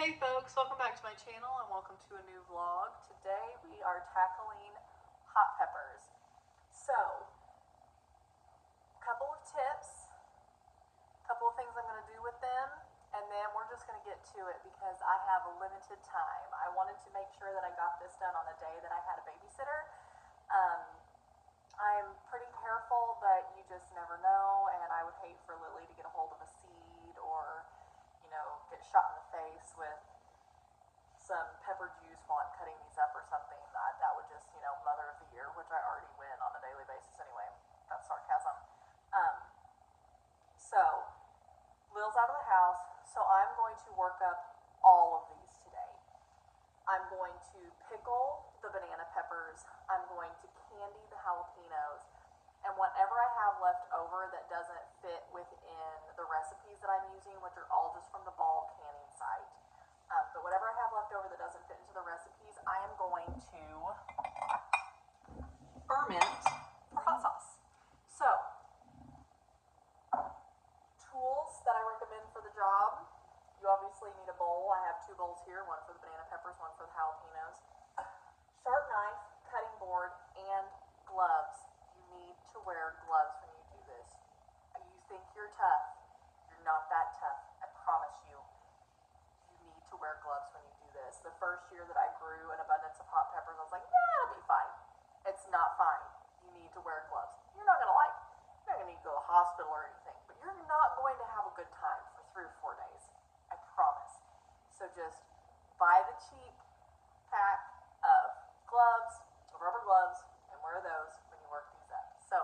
Hey folks, welcome back to my channel and welcome to a new vlog. Today we are tackling hot peppers. So, a couple of tips, a couple of things I'm going to do with them, and then we're just going to get to it because I have a limited time. I wanted to make sure that I got this done on the day that I had a babysitter. I'm pretty careful, but you just never know, and I would hate for Lily to get a hold of a seed or, get shot in the face with some pepper juice while I'm cutting these up or something. That would just, mother of the year, which I already win on a daily basis anyway. That's sarcasm. Um, so, Lil's out of the house, so I'm going to work up all of these today. I'm going to pickle the banana peppers. I'm going to candy the jalapenos. And whatever I have left over that doesn't fit within the recipes that I'm using, which are all just from the ball canning site, but whatever I have left over that doesn't fit into the recipes, I am going to ferment for hot sauce. So, tools that I recommend for the job, you obviously need a bowl. I have 2 bowls here, one for the banana peppers, one for the jalapenos. Sharp knife, cutting board, and gloves. You need to wear gloves when you do this. You think you're tough. You're not that tough. I promise you. You need to wear gloves when you do this. The first year that I grew an abundance of hot peppers, I was like, yeah, it'll be fine. It's not fine. You need to wear gloves. You're not going to you're not going to need to go to the hospital or anything, but you're not going to have a good time for 3 or 4 days. I promise. So just buy the cheap pack of gloves, rubber gloves, and wear those when you work these up. So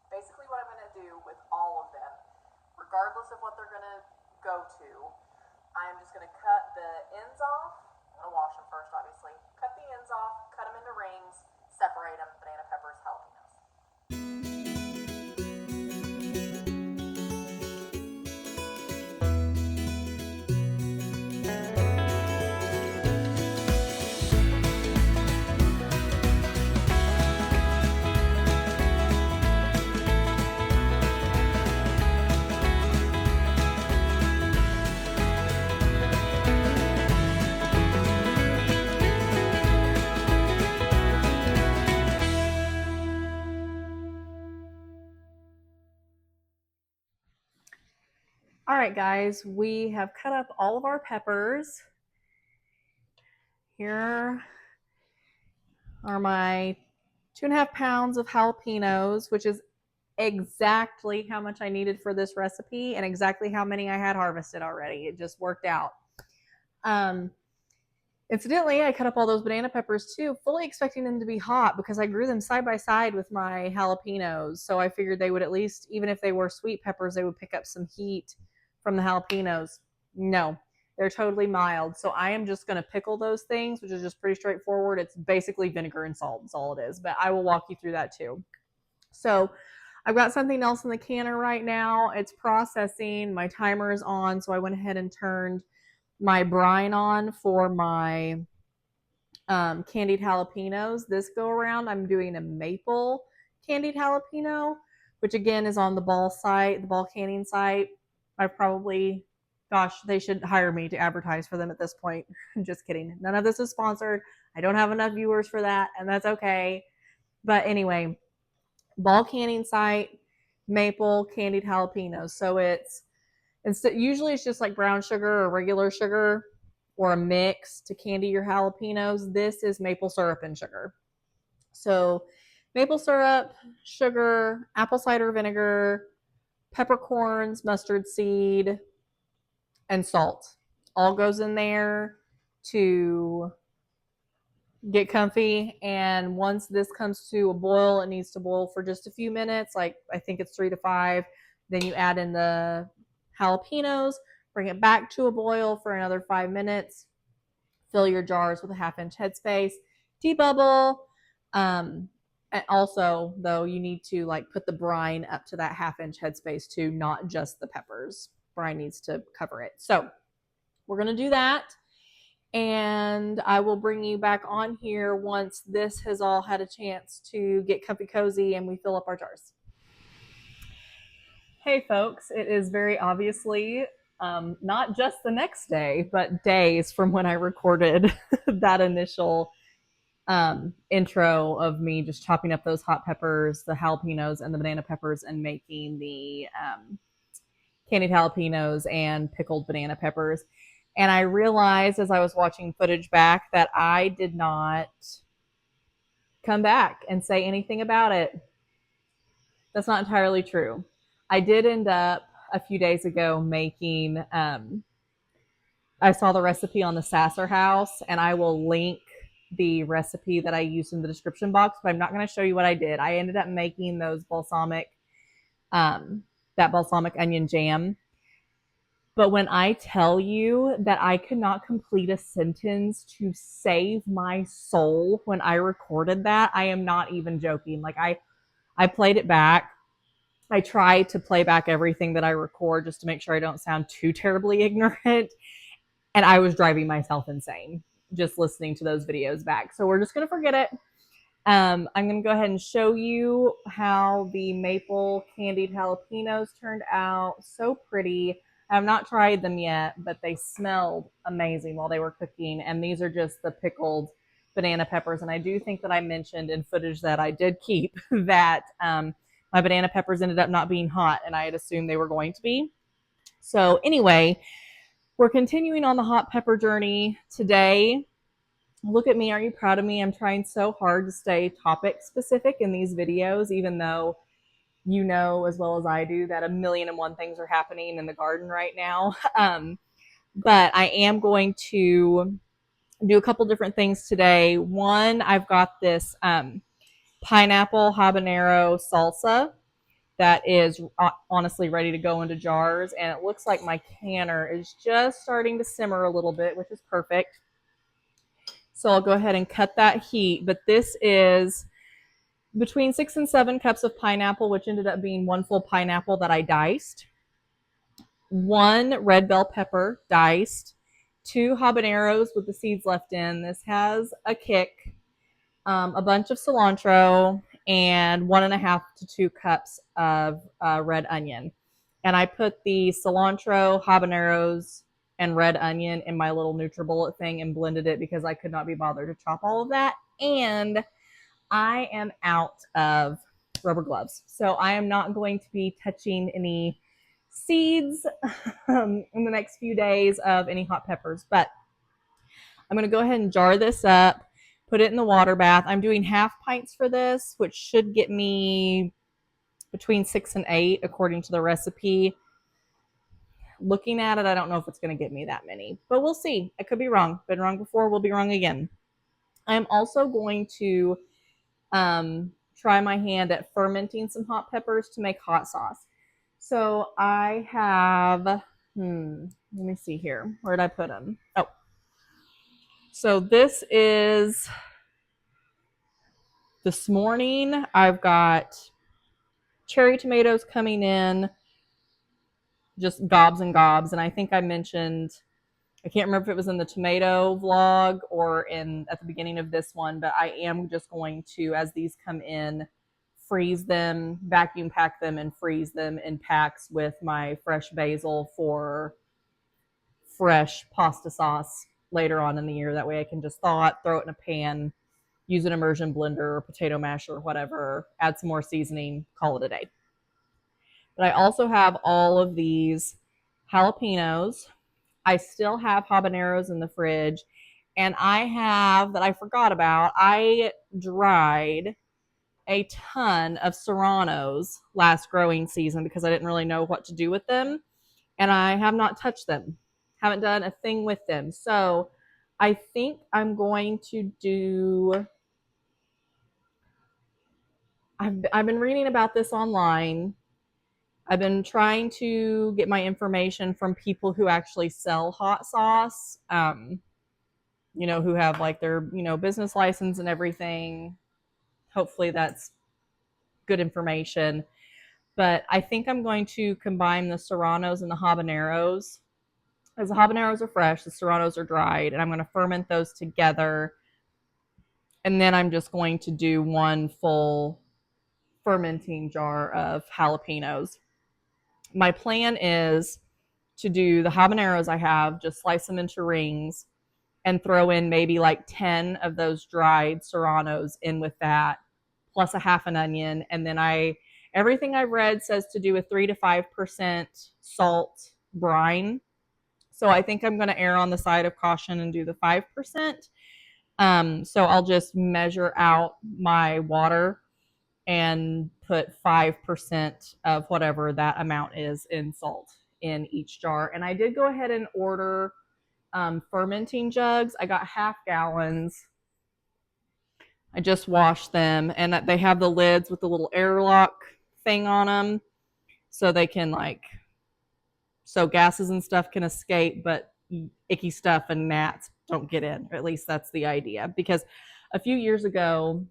basically what I'm going to do with all of them, regardless of what they're going to go to, I'm just going to cut the ends off. I'm going to wash them first, obviously. Cut the ends off, cut them into rings, separate them, banana peppers, jalapenos. All right, guys, we have cut up all of our peppers. Here are my 2.5 pounds of jalapenos, which is exactly how much I needed for this recipe and exactly how many I had harvested already. It just worked out. Incidentally, I cut up all those banana peppers too, fully expecting them to be hot because I grew them side by side with my jalapenos. So I figured they would at least, even if they were sweet peppers, they would pick up some heat from the jalapenos. No, they're totally mild. So I am just going to pickle those things, which is just pretty straightforward. It's basically vinegar and salt is all it is, but I will walk you through that too. So I've got something else in the canner right now. It's processing. My timer is on, so I went ahead and turned my brine on for my candied jalapenos. This go around, I'm doing a maple candied jalapeno, which again is on the ball site, the ball canning site. I've probably, gosh, they should hire me to advertise for them at this point. Just kidding. None of this is sponsored. I don't have enough viewers for that, and that's okay. But anyway, ball canning site, maple candied jalapenos. So usually it's just like brown sugar or regular sugar or a mix to candy your jalapenos. This is maple syrup and sugar. So maple syrup, sugar, apple cider vinegar, peppercorns, mustard seed, and salt. All goes in there to get comfy. And once this comes to a boil, it needs to boil for just a few minutes, like I think it's 3 to 5. Then you add in the jalapenos, bring it back to a boil for another 5 minutes. Fill your jars with a 1/2 inch headspace, debubble. And also, though, you need to put the brine up to that 1/2 inch headspace too, not just the peppers. Brine needs to cover it. So we're going to do that. And I will bring you back on here once this has all had a chance to get comfy cozy and we fill up our jars. Hey folks, it is very obviously not just the next day, but days from when I recorded that initial intro of me just chopping up those hot peppers, the jalapenos, and the banana peppers, and making the candied jalapenos and pickled banana peppers. And I realized as I was watching footage back that I did not come back and say anything about it. That's not entirely true. I did end up a few days ago making, I saw the recipe on the Sasser House, and I will link the recipe that I used in the description box, but I'm not going to show you what I did. I ended up making those that balsamic onion jam. But when I tell you that I could not complete a sentence to save my soul when I recorded that, I am not even joking. Like I played it back. I try to play back everything that I record just to make sure I don't sound too terribly ignorant. And I was driving myself insane just listening to those videos back. So we're just going to forget it. I'm going to go ahead and show you how the maple candied jalapenos turned out. So pretty. I have not tried them yet, but they smelled amazing while they were cooking. And these are just the pickled banana peppers. And I do think that I mentioned in footage that I did keep that my banana peppers ended up not being hot, and I had assumed they were going to be. So anyway, we're continuing on the hot pepper journey today. Look at me. Are you proud of me? I'm trying so hard to stay topic specific in these videos, even though you know as well as I do that 1,000,001 things are happening in the garden right now. But I am going to do a couple different things today. One, I've got this pineapple habanero salsa that is honestly ready to go into jars, and it looks like my canner is just starting to simmer a little bit, which is perfect. So I'll go ahead and cut that heat. But this is between 6 and 7 cups of pineapple, which ended up being 1 full pineapple that I diced, 1 red bell pepper diced, 2 habaneros with the seeds left in. This has a kick, a bunch of cilantro, and 1.5 to 2 cups of red onion. And I put the cilantro, habaneros, and red onion in my little NutriBullet thing and blended it because I could not be bothered to chop all of that. And I am out of rubber gloves, so I am not going to be touching any seeds in the next few days of any hot peppers. But I'm going to go ahead and jar this up, put it in the water bath. I'm doing half pints for this, which should get me between 6 and 8 according to the recipe. Looking at it, I don't know if it's going to get me that many, but we'll see. I could be wrong. Been wrong before, we'll be wrong again. I'm also going to try my hand at fermenting some hot peppers to make hot sauce. So I have, let me see here. Where did I put them? Oh, so this is this morning. I've got cherry tomatoes coming in, just gobs and gobs. And I think I mentioned, I can't remember if it was in the tomato vlog or at the beginning of this one, but I am just going to, as these come in, freeze them, vacuum pack them, and freeze them in packs with my fresh basil for fresh pasta sauce later on in the year. That way I can just thaw it, throw it in a pan, use an immersion blender or potato masher or whatever, add some more seasoning, call it a day. But I also have all of these jalapenos. I still have habaneros in the fridge. And I have, that I forgot about, I dried a ton of serranos last growing season because I didn't really know what to do with them. And I have not touched them. Haven't done a thing with them. So I think I'm going to do, I've been reading about this online. I've been trying to get my information from people who actually sell hot sauce, who have like their, business license and everything. Hopefully that's good information. But I think I'm going to combine the serranos and the habaneros. As the habaneros are fresh, the serranos are dried, and I'm going to ferment those together. And then I'm just going to do 1 full fermenting jar of jalapenos. My plan is to do the habaneros I have, just slice them into rings and throw in maybe like 10 of those dried serranos in with that, plus a half an onion. And then everything I've read says to do a 3 to 5% salt brine. So I think I'm going to err on the side of caution and do the 5%. So I'll just measure out my water and put 5% of whatever that amount is in salt in each jar. And I did go ahead and order fermenting jugs. I got half gallons. I just washed them, and they have the lids with the little airlock thing on them, so they can so gases and stuff can escape, but icky stuff and gnats don't get in. Or at least that's the idea. Because a few years ago,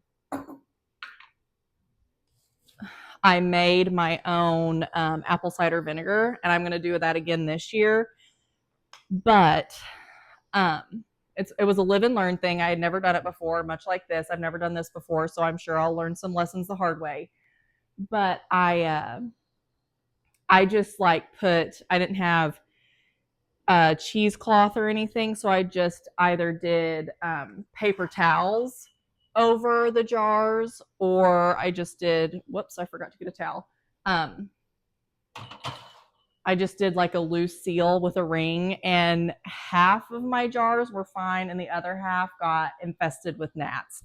I made my own apple cider vinegar, and I'm going to do that again this year. But it was a live and learn thing. I had never done it before, much like this. I've never done this before, so I'm sure I'll learn some lessons the hard way. But I just I didn't have a cheesecloth or anything, so I just either did paper towels over the jars, or I just did, whoops, I forgot to get a towel. I just did like a loose seal with a ring, and half of my jars were fine and the other half got infested with gnats,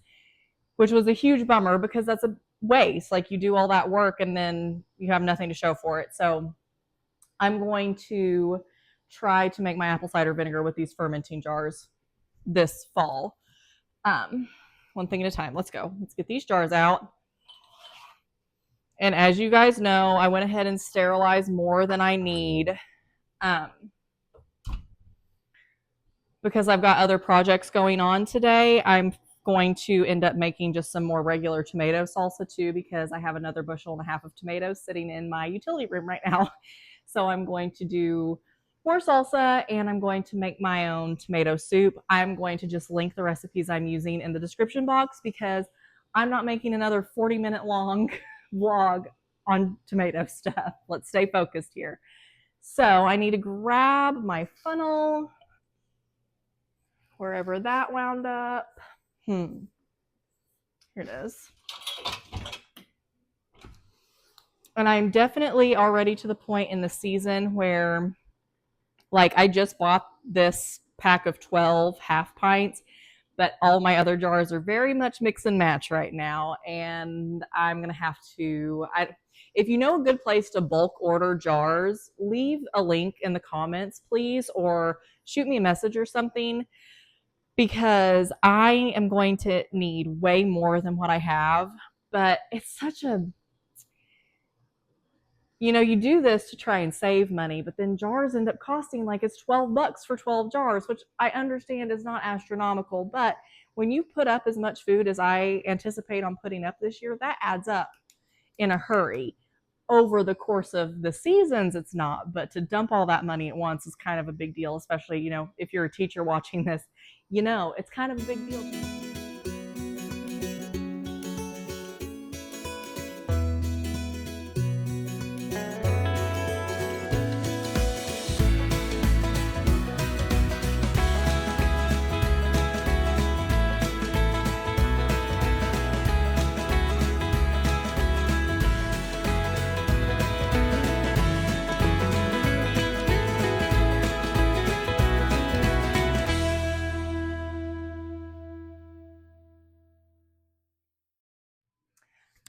which was a huge bummer because that's a waste. Like, you do all that work and then you have nothing to show for it. So I'm going to try to make my apple cider vinegar with these fermenting jars this fall. One thing at a time. Let's go. Let's get these jars out. And as you guys know, I went ahead and sterilized more than I need because I've got other projects going on today. I'm going to end up making just some more regular tomato salsa too, because I have another bushel and a half of tomatoes sitting in my utility room right now. So I'm going to do more salsa, and I'm going to make my own tomato soup. I'm going to just link the recipes I'm using in the description box because I'm not making another 40-minute long vlog on tomato stuff. Let's stay focused here. So I need to grab my funnel, wherever that wound up. Here it is. And I'm definitely already to the point in the season where, like, I just bought this pack of 12 half pints, but all my other jars are very much mix and match right now. And I'm going to have to, if you know a good place to bulk order jars, leave a link in the comments, please, or shoot me a message or something, because I am going to need way more than what I have. But it's such a, you do this to try and save money, but then jars end up costing like it's $12 for 12 jars, which I understand is not astronomical. But when you put up as much food as I anticipate on putting up this year, that adds up in a hurry. Over the course of the seasons, it's not, but to dump all that money at once is kind of a big deal, especially, if you're a teacher watching this, it's kind of a big deal.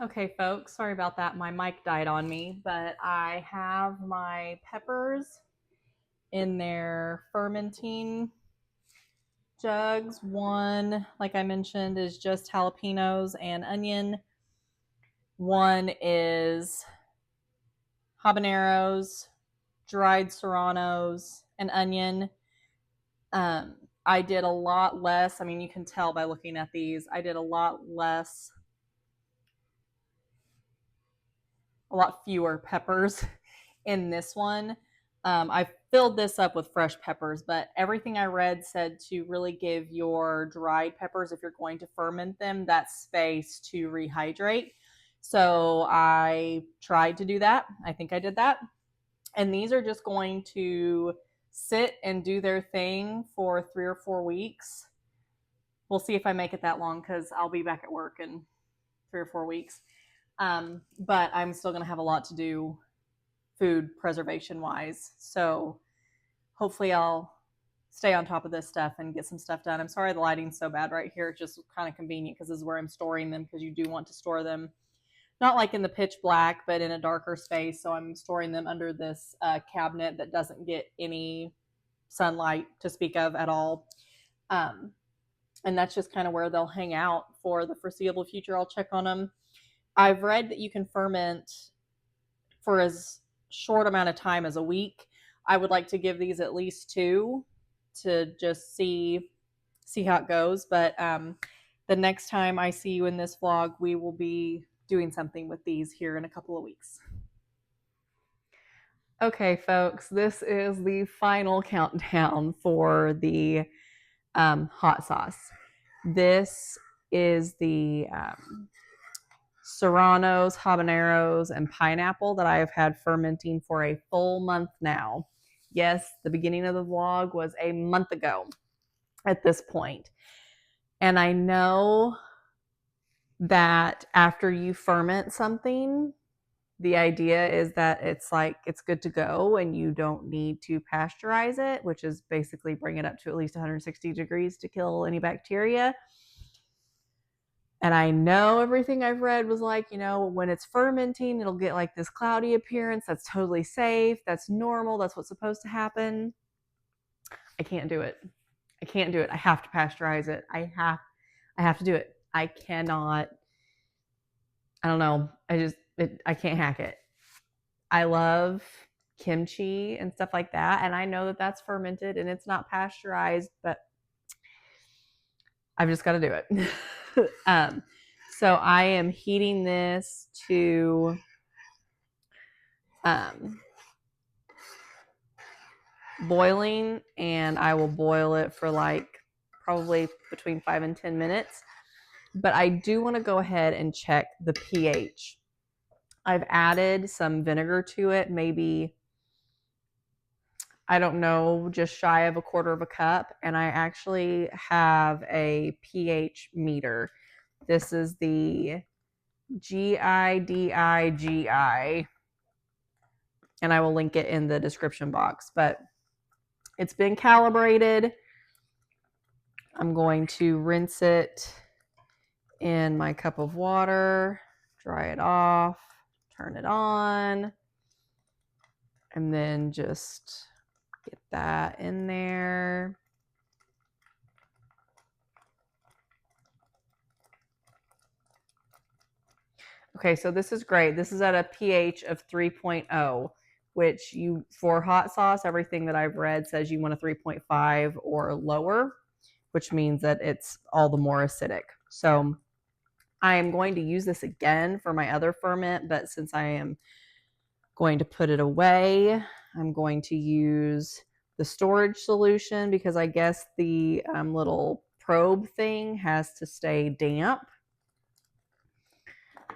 Okay, folks, sorry about that. My mic died on me, but I have my peppers in their fermenting jugs. One, like I mentioned, is just jalapeños and onion. One is habaneros, dried serranos, and onion. I did a lot less. I mean, you can tell by looking at these. I did a lot fewer peppers in this one. I filled this up with fresh peppers, but everything I read said to really give your dried peppers, if you're going to ferment them, that space to rehydrate. So I tried to do that. I think I did that. And these are just going to sit and do their thing for 3 or 4 weeks. We'll see if I make it that long because I'll be back at work in 3 or 4 weeks. But I'm still going to have a lot to do food preservation wise. So hopefully I'll stay on top of this stuff and get some stuff done. I'm sorry the lighting's so bad right here. It's just kind of convenient because this is where I'm storing them, because you do want to store them not like in the pitch black, but in a darker space. So I'm storing them under this cabinet that doesn't get any sunlight to speak of at all. And that's just kind of where they'll hang out for the foreseeable future. I'll check on them. I've read that you can ferment for as short amount of time as a week. I would like to give these at least 2 to just see how it goes. But the next time I see you in this vlog, we will be doing something with these here in a couple of weeks. Okay, folks, this is the final countdown for the hot sauce. This is the serranos, habaneros, and pineapple that I have had fermenting for a full month now. Yes, the beginning of the vlog was a month ago at this point. And I know that after you ferment something, the idea is that it's like it's good to go and you don't need to pasteurize it, which is basically bring it up to at least 160 degrees to kill any bacteria. And I know everything I've read was like, you know, when it's fermenting, it'll get like this cloudy appearance. That's totally safe. That's normal. That's what's supposed to happen. I can't do it. I can't do it. I have to pasteurize it. I have to do it. I cannot. I don't know. I can't hack it. I love kimchi and stuff like that. And I know that that's fermented and it's not pasteurized, but I've just got to do it. So I am heating this to boiling, and I will boil it for like probably between 5 and 10 minutes. But I do want to go ahead and check the pH. I've added some vinegar to it, maybe, I don't know, just shy of 1/4 cup. And I actually have a pH meter. This is the GIDIGI, and I will link it in the description box. But it's been calibrated. I'm going to rinse it in my cup of water, dry it off, turn it on, and then just get that in there. Okay, so this is great. This is at a pH of 3.0, which you, for hot sauce, everything that I've read says you want a 3.5 or lower, which means that it's all the more acidic. So I am going to use this again for my other ferment, but since I am going to put it away, I'm going to use the storage solution, because I guess the little probe thing has to stay damp.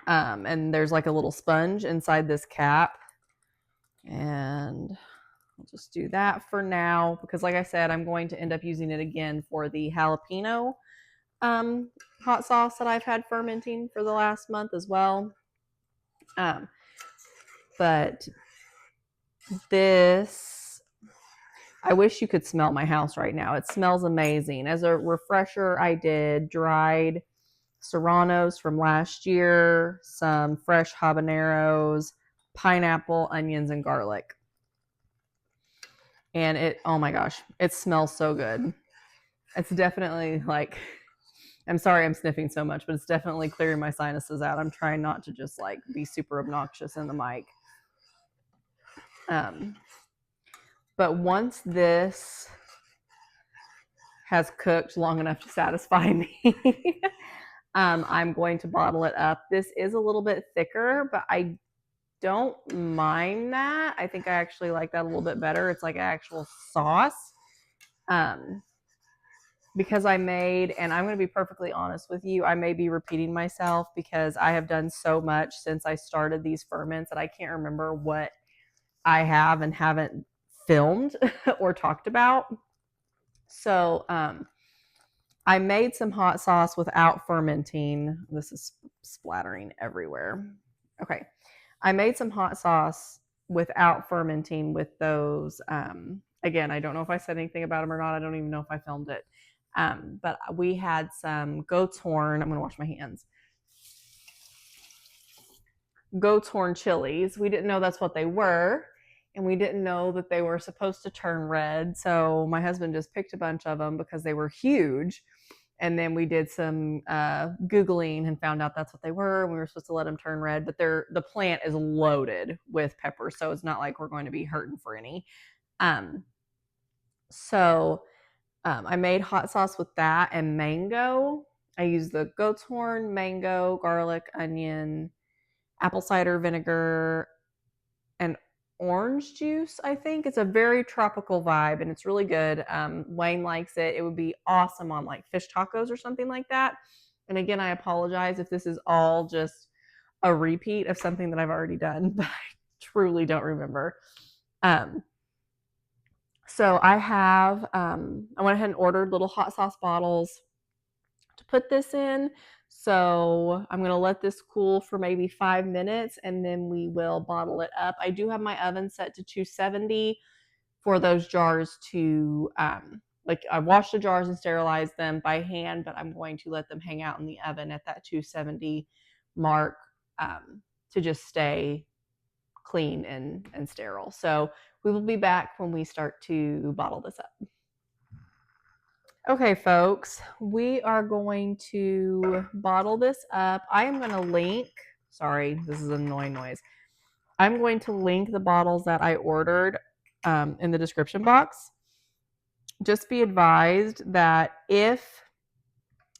And there's like a little sponge inside this cap. And I'll just do that for now, because like I said, I'm going to end up using it again for the jalapeno hot sauce that I've had fermenting for the last month as well. But this, I wish you could smell my house right now. It smells amazing. As a refresher, I did dried serranos from last year, some fresh habaneros, pineapple, onions, and garlic. And it, oh my gosh, it smells so good. It's definitely like, I'm sorry I'm sniffing so much, but it's definitely clearing my sinuses out. I'm trying not to just like be super obnoxious in the mic. But once this has cooked long enough to satisfy me, I'm going to bottle it up. This is a little bit thicker, but I don't mind that. I think I actually like that a little bit better. It's like an actual sauce. Because I made, and I'm going to be perfectly honest with you, I may be repeating myself because I have done so much since I started these ferments that I can't remember what I have and haven't filmed or talked about. So I made some hot sauce without fermenting. This is splattering everywhere. Okay. I made some hot sauce without fermenting with those. Again, I don't know if I said anything about them or not. I don't even know if I filmed it. But we had some goat's horn. I'm going to wash my hands. Goat's horn chilies. We didn't know that's what they were. And we didn't know that they were supposed to turn red. So my husband just picked a bunch of them because they were huge. And then we did some Googling and found out that's what they were. We were supposed to let them turn red, but the plant is loaded with peppers, so it's not like we're going to be hurting for any. So I made hot sauce with that and mango. I used the goat's horn, mango, garlic, onion, apple cider vinegar, and orange juice. I think it's a very tropical vibe and it's really good. Wayne likes it. It would be awesome on like fish tacos or something like that. And again, I apologize if this is all just a repeat of something that I've already done, but I truly don't remember. So I went ahead and ordered little hot sauce bottles to put this in. So I'm going to let this cool for maybe 5 minutes and then we will bottle it up. I do have my oven set to 270 for those jars to, like I wash the jars and sterilize them by hand, but I'm going to let them hang out in the oven at that 270 mark to just stay clean and sterile. So we will be back when we start to bottle this up. Okay, folks, we are going to bottle this up. I am going to link, sorry, this is an annoying noise. I'm going to link the bottles that I ordered in the description box. Just be advised that if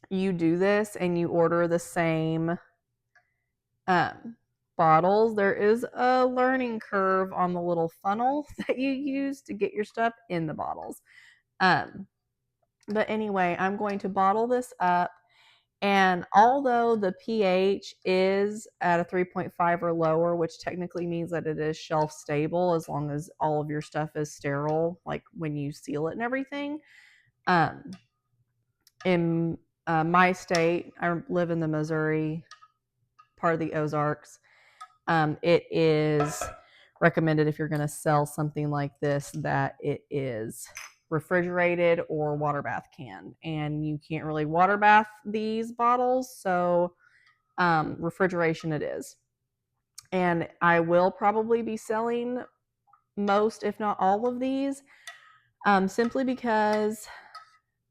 you do this and you order the same bottles, there is a learning curve on the little funnel that you use to get your stuff in the bottles. But anyway, I'm going to bottle this up. And although the pH is at a 3.5 or lower, which technically means that it is shelf stable as long as all of your stuff is sterile, like when you seal it and everything. In my state, I live in the Missouri part of the Ozarks. It is recommended if you're going to sell something like this that it is refrigerated or water bath can, and you can't really water bath these bottles, so refrigeration it is. And I will probably be selling most, if not all of these, simply because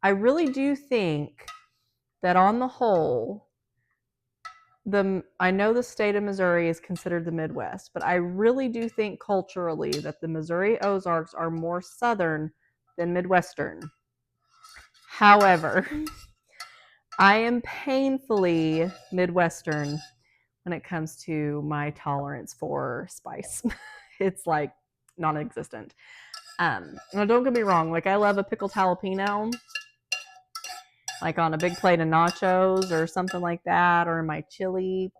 I really do think that on the whole, I know the state of Missouri is considered the Midwest, but I really do think culturally that the Missouri Ozarks are more Southern than Midwestern. However, I am painfully Midwestern when it comes to my tolerance for spice. It's like non-existent. Now don't get me wrong, like I love a pickled jalapeno, like on a big plate of nachos or something like that, or in my chili.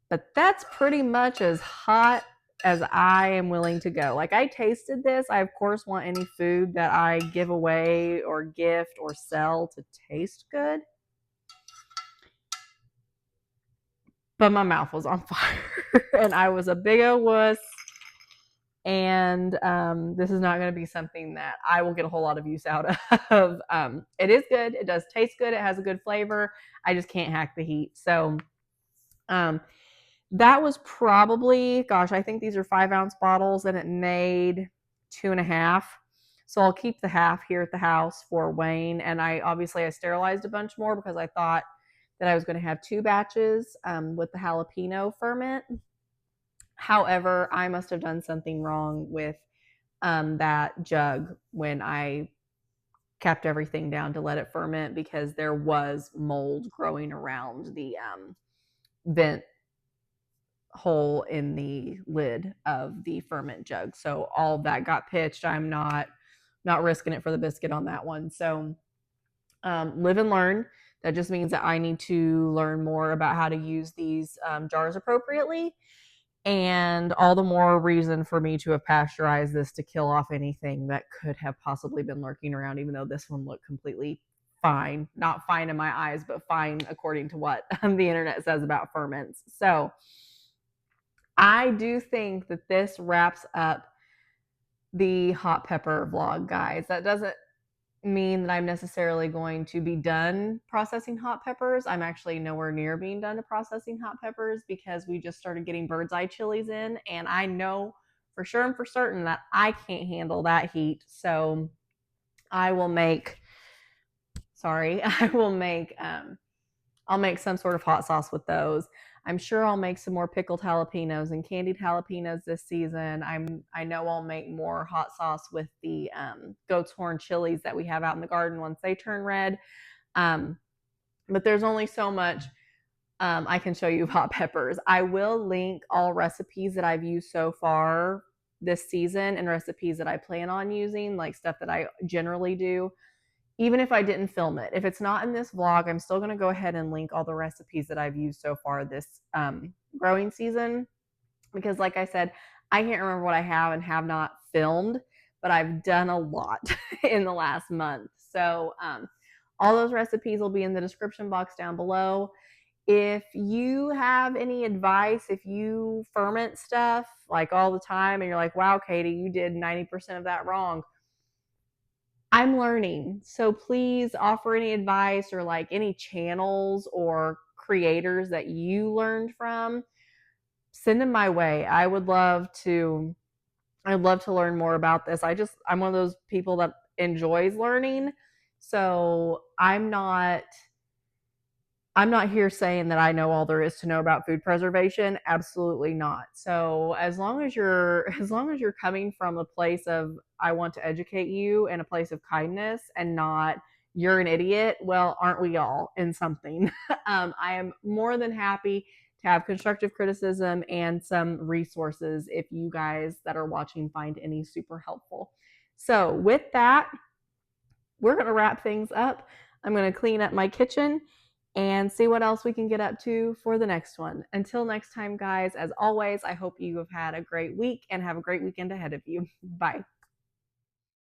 But that's pretty much as hot as I am willing to go. Like I tasted this. I of course want any food that I give away or gift or sell to taste good. But my mouth was on fire and I was a big old wuss. And this is not going to be something that I will get a whole lot of use out of. It is good. It does taste good. It has a good flavor. I just can't hack the heat. So that was probably, gosh, I think these are 5-ounce bottles and it made 2.5. So I'll keep the half here at the house for Wayne. And I sterilized a bunch more because I thought that I was going to have 2 batches with the jalapeno ferment. However, I must have done something wrong with that jug when I kept everything down to let it ferment, because there was mold growing around the vent hole in the lid of the ferment jug. So all of that got pitched. I'm not risking it for the biscuit on that one. So live and learn. That just means that I need to learn more about how to use these jars appropriately. And all the more reason for me to have pasteurized this to kill off anything that could have possibly been lurking around, even though this one looked completely fine. Not fine in my eyes, but fine according to what the internet says about ferments. So I do think that this wraps up the hot pepper vlog, guys. That doesn't mean that I'm necessarily going to be done processing hot peppers. I'm actually nowhere near being done to processing hot peppers because we just started getting bird's eye chilies in, and I know for sure and for certain that I can't handle that heat. So I will make, I'll make some sort of hot sauce with those. I'm sure I'll make some more pickled jalapenos and candied jalapenos this season. I know I'll make more hot sauce with the goat's horn chilies that we have out in the garden once they turn red. But there's only so much I can show you of hot peppers. I will link all recipes that I've used so far this season and recipes that I plan on using, like stuff that I generally do. Even if I didn't film it, if it's not in this vlog, I'm still going to go ahead and link all the recipes that I've used so far this growing season. Because like I said, I can't remember what I have and have not filmed, but I've done a lot in the last month. So all those recipes will be in the description box down below. If you have any advice, if you ferment stuff like all the time and you're like, wow, Katie, you did 90% of that wrong, I'm learning. So please offer any advice or like any channels or creators that you learned from. Send them my way. I'd love to learn more about this. I'm one of those people that enjoys learning. So I'm not here saying that I know all there is to know about food preservation. Absolutely not. So as long as you're coming from a place of I want to educate you and a place of kindness and not you're an idiot, well, aren't we all in something? I am more than happy to have constructive criticism and some resources if you guys that are watching find any super helpful. So with that, we're going to wrap things up. I'm going to clean up my kitchen and see what else we can get up to for the next one. Until next time, guys, as always, I hope you have had a great week and have a great weekend ahead of you. Bye.